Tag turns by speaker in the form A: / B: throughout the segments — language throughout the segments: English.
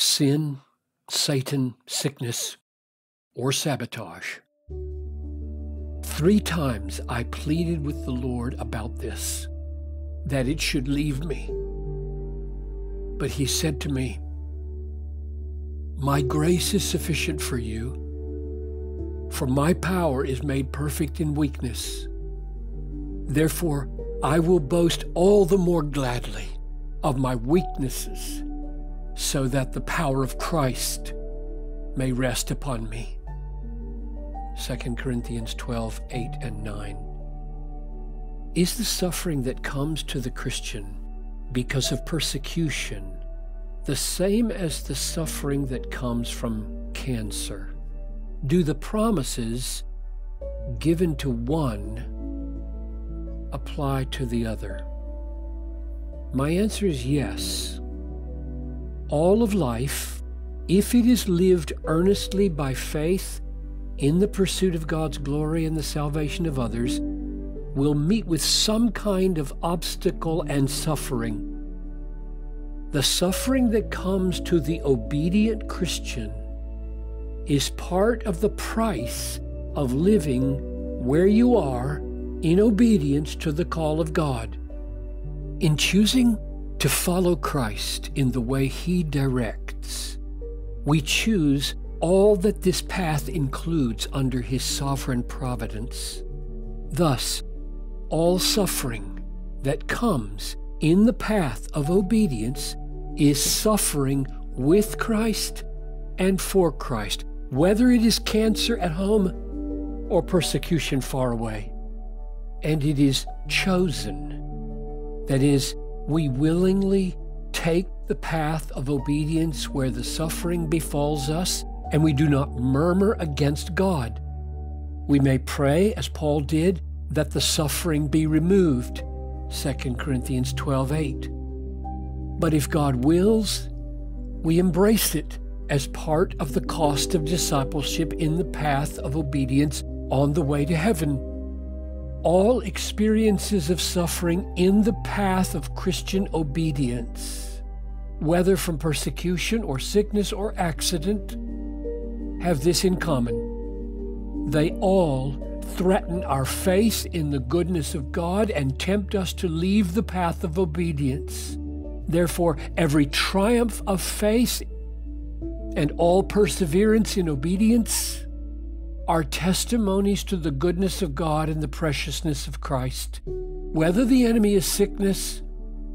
A: sin, Satan, sickness, or sabotage. 3 times I pleaded with the Lord about this, that it should leave me. But He said to me, "My grace is sufficient for you, for my power is made perfect in weakness. Therefore, I will boast all the more gladly of my weaknesses, so that the power of Christ may rest upon me." 2 Corinthians 12:8 and 9. Is the suffering that comes to the Christian because of persecution the same as the suffering that comes from cancer? Do the promises given to one apply to the other? My answer is yes. All of life, if it is lived earnestly by faith in the pursuit of God's glory and the salvation of others, will meet with some kind of obstacle and suffering. The suffering that comes to the obedient Christian is part of the price of living where you are in obedience to the call of God. In choosing to follow Christ in the way He directs, we choose all that this path includes under His sovereign providence. Thus, all suffering that comes in the path of obedience is suffering with Christ and for Christ, whether it is cancer at home or persecution far away. And it is chosen. That is, we willingly take the path of obedience where the suffering befalls us, and we do not murmur against God. We may pray, as Paul did, that the suffering be removed, 2 Corinthians 12:8. But if God wills, we embrace it as part of the cost of discipleship in the path of obedience on the way to heaven. All experiences of suffering in the path of Christian obedience, whether from persecution or sickness or accident, have this in common. They all threaten our faith in the goodness of God and tempt us to leave the path of obedience. Therefore, every triumph of faith and all perseverance in obedience are testimonies to the goodness of God and the preciousness of Christ. Whether the enemy is sickness,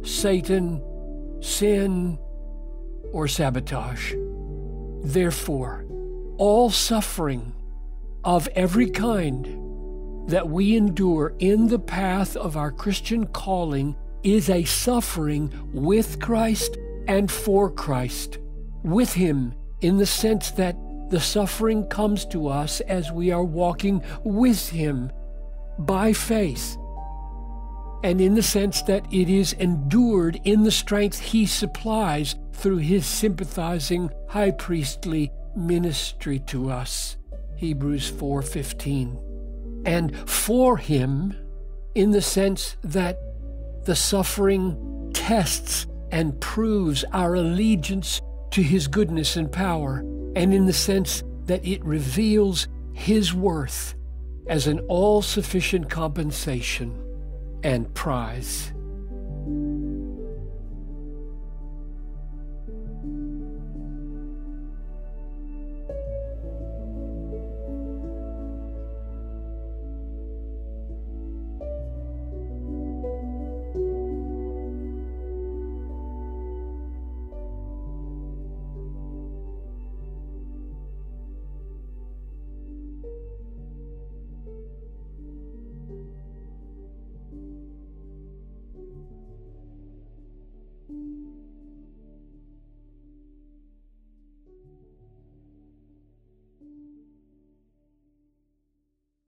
A: Satan, sin, or sabotage. Therefore, all suffering of every kind that we endure in the path of our Christian calling is a suffering with Christ and for Christ. With Him, in the sense that the suffering comes to us as we are walking with Him by faith, and in the sense that it is endured in the strength He supplies through His sympathizing high priestly ministry to us, Hebrews 4:15. And for Him, in the sense that the suffering tests and proves our allegiance to His goodness and power, and in the sense that it reveals His worth as an all-sufficient compensation and prize.